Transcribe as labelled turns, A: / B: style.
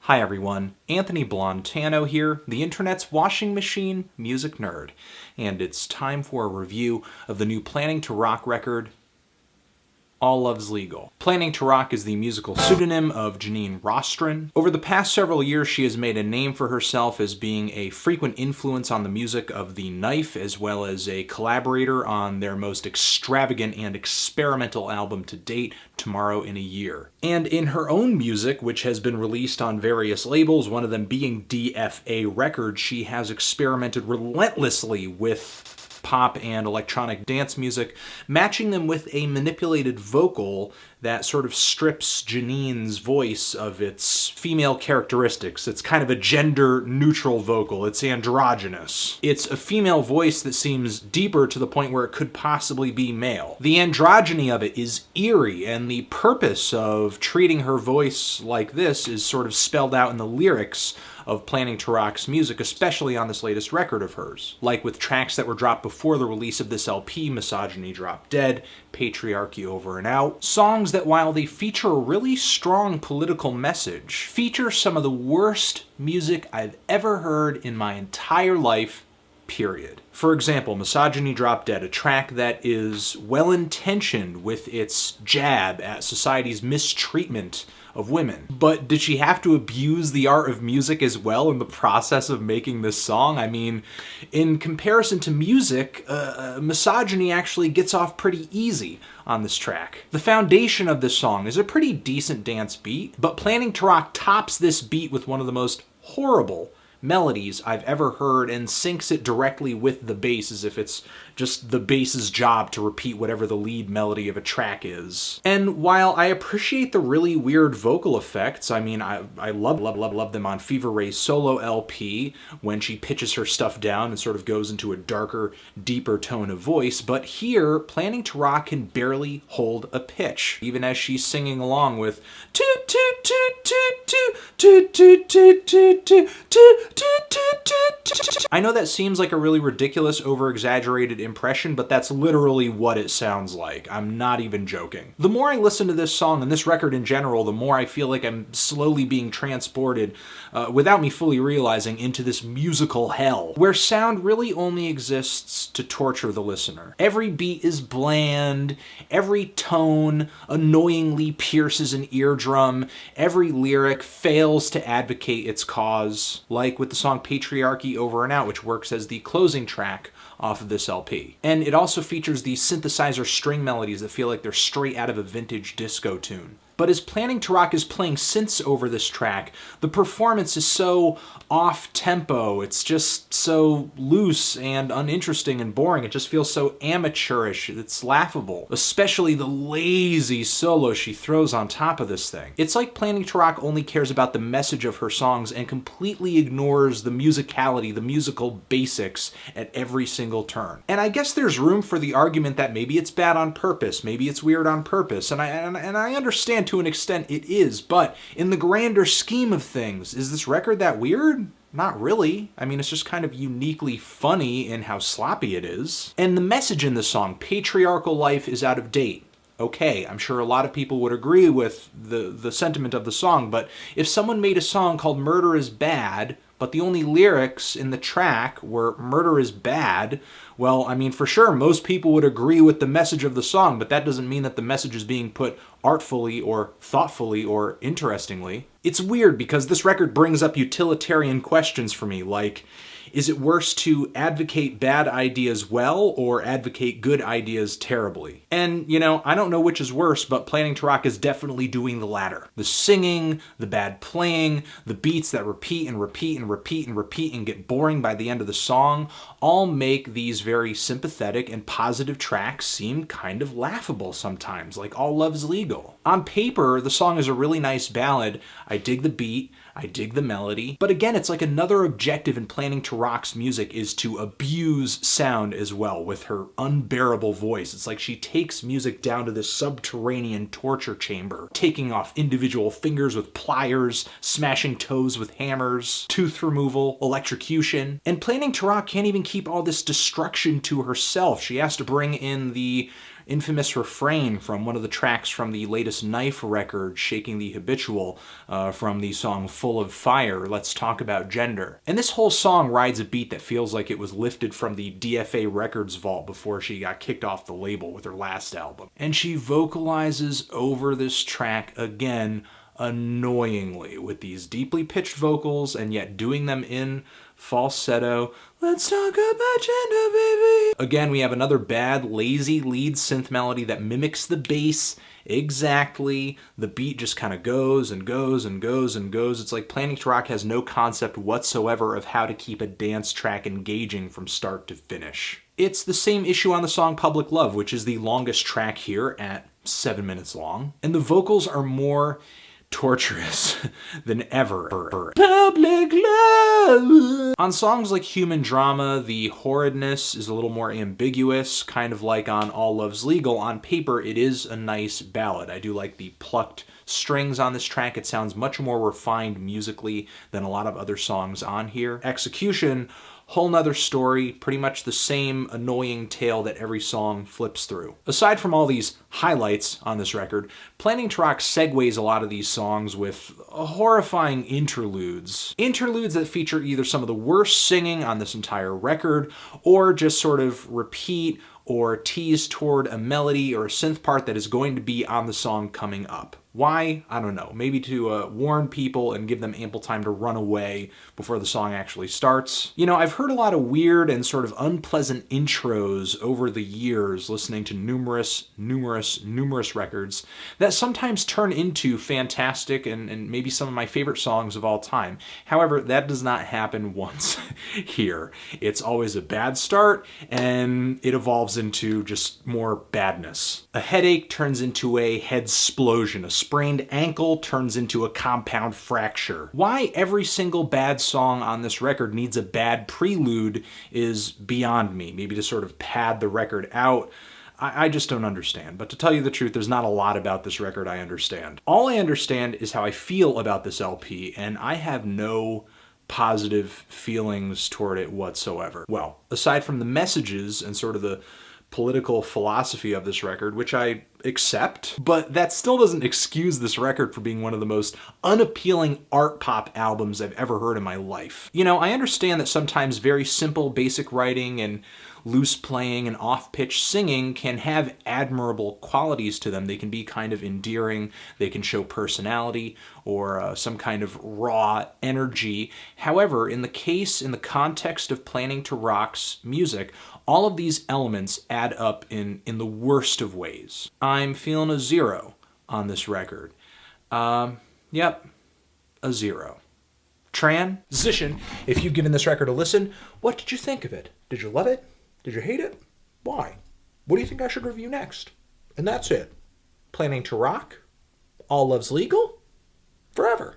A: Hi everyone, Anthony Blontano here, the internet's washing machine music nerd, and it's time for a review of the new Planning to Rock record, All Love's Legal. Planning to Rock is the musical pseudonym of Janine Rostron. Over the past several years, she has made a name for herself as being a frequent influence on the music of The Knife, as well as a collaborator on their most extravagant and experimental album to date, Tomorrow in a Year. And in her own music, which has been released on various labels, one of them being DFA Records, she has experimented relentlessly with pop and electronic dance music, matching them with a manipulated vocal that sort of strips Janine's voice of its female characteristics. It's kind of a gender-neutral vocal. It's androgynous. It's a female voice that seems deeper to the point where it could possibly be male. The androgyny of it is eerie, and the purpose of treating her voice like this is sort of spelled out in the lyrics of Planning to Rock's music, especially on this latest record of hers. Like with tracks that were dropped before the release of this LP, Misogyny Drop Dead, Patriarchy Over and Out, songs that, while they feature a really strong political message, feature some of the worst music I've ever heard in my entire life, period. For example, Misogyny Drop Dead, a track that is well-intentioned with its jab at society's mistreatment of women. But did she have to abuse the art of music as well in the process of making this song? I mean, in comparison to music, misogyny actually gets off pretty easy on this track. The foundation of this song is a pretty decent dance beat, but Planning to Rock tops this beat with one of the most horrible melodies I've ever heard and syncs it directly with the bass as if it's just the bass's job to repeat whatever the lead melody of a track is. And while I appreciate the really weird vocal effects, I mean, I love them on Fever Ray's solo LP when she pitches her stuff down and sort of goes into a darker, deeper tone of voice, but here, Planning to Rock can barely hold a pitch, even as she's singing along with toot toot toot toot toot toot toot toot toot toot. I know that seems like a really ridiculous, over-exaggerated impression, but that's literally what it sounds like. I'm not even joking. The more I listen to this song and this record in general, the more I feel like I'm slowly being transported, without me fully realizing, into this musical hell, where sound really only exists to torture the listener. Every beat is bland, every tone annoyingly pierces an eardrum, every lyric fails to advocate its cause, like with the song Patriarchy Over and Out, which works as the closing track off of this LP. And it also features these synthesizer string melodies that feel like they're straight out of a vintage disco tune. But as Planning to Rock is playing synths over this track, the performance is so off-tempo, it's just so loose and uninteresting and boring, it just feels so amateurish, it's laughable. Especially the lazy solo she throws on top of this thing. It's like Planning to Rock only cares about the message of her songs and completely ignores the musicality, the musical basics at every single turn. And I guess there's room for the argument that maybe it's bad on purpose, maybe it's weird on purpose, and I understand to an extent it is, but in the grander scheme of things, is this record that weird? Not really. I mean, it's just kind of uniquely funny in how sloppy it is. And the message in the song, patriarchal life is out of date. Okay, I'm sure a lot of people would agree with the sentiment of the song, but if someone made a song called Murder is Bad, but the only lyrics in the track were murder is bad, well, I mean, for sure, most people would agree with the message of the song, but that doesn't mean that the message is being put artfully or thoughtfully or interestingly. It's weird because this record brings up utilitarian questions for me, like, is it worse to advocate bad ideas well or advocate good ideas terribly? And, you know, I don't know which is worse, but Planning to Rock is definitely doing the latter. The singing, the bad playing, the beats that repeat and repeat and repeat and repeat and get boring by the end of the song all make these very sympathetic and positive tracks seem kind of laughable sometimes, like All Love's Legal. On paper, the song is a really nice ballad. I dig the beat, I dig the melody, but again, it's like another objective in Planning to Rock's music is to abuse sound as well with her unbearable voice. It's like she takes music down to this subterranean torture chamber, taking off individual fingers with pliers, smashing toes with hammers, tooth removal, electrocution. And Planning to Rock can't even keep all this destruction to herself. She has to bring in the infamous refrain from one of the tracks from the latest Knife record, Shaking the Habitual, from the song Full of Fire, Let's Talk About Gender. And this whole song rides a beat that feels like it was lifted from the DFA Records vault before she got kicked off the label with her last album. And she vocalizes over this track again, annoyingly, with these deeply pitched vocals and yet doing them in falsetto. Let's talk about gender, baby. Again, we have another bad, lazy lead synth melody that mimics the bass exactly. The beat just kind of goes and goes and goes and goes. It's like Planning to Rock has no concept whatsoever of how to keep a dance track engaging from start to finish. It's the same issue on the song Public Love, which is the longest track here at 7 minutes long. And the vocals are more torturous than ever. Public love! On songs like Human Drama, the horridness is a little more ambiguous, kind of like on All Love's Legal. On paper, it is a nice ballad. I do like the plucked strings on this track. It sounds much more refined musically than a lot of other songs on here. Execution, whole nother story, pretty much the same annoying tale that every song flips through. Aside from all these highlights on this record, Planning to Rock segues a lot of these songs with horrifying interludes. Interludes that feature either some of the worst singing on this entire record, or just sort of repeat or tease toward a melody or a synth part that is going to be on the song coming up. Why? I don't know. Maybe to warn people and give them ample time to run away before the song actually starts. You know, I've heard a lot of weird and sort of unpleasant intros over the years listening to numerous records that sometimes turn into fantastic and maybe some of my favorite songs of all time. However, that does not happen once here. It's always a bad start and it evolves into just more badness. A headache turns into a head-splosion. A sprained ankle turns into a compound fracture. Why every single bad song on this record needs a bad prelude is beyond me. Maybe to sort of pad the record out. I just don't understand. But to tell you the truth, there's not a lot about this record I understand. All I understand is how I feel about this LP, and I have no positive feelings toward it whatsoever. Well, aside from the messages and sort of the political philosophy of this record, which I accept, but that still doesn't excuse this record for being one of the most unappealing art pop albums I've ever heard in my life. You know, I understand that sometimes very simple, basic writing and loose playing and off-pitch singing can have admirable qualities to them. They can be kind of endearing, they can show personality or some kind of raw energy. However, in the context of Planning to Rock's music, all of these elements add up in the worst of ways. I'm feeling a 0 on this record. Yep, a 0. Transition. If you've given this record a listen, what did you think of it? Did you love it? Did you hate it? Why? What do you think I should review next? And that's it. Planning to Rock, All Love's Legal, forever.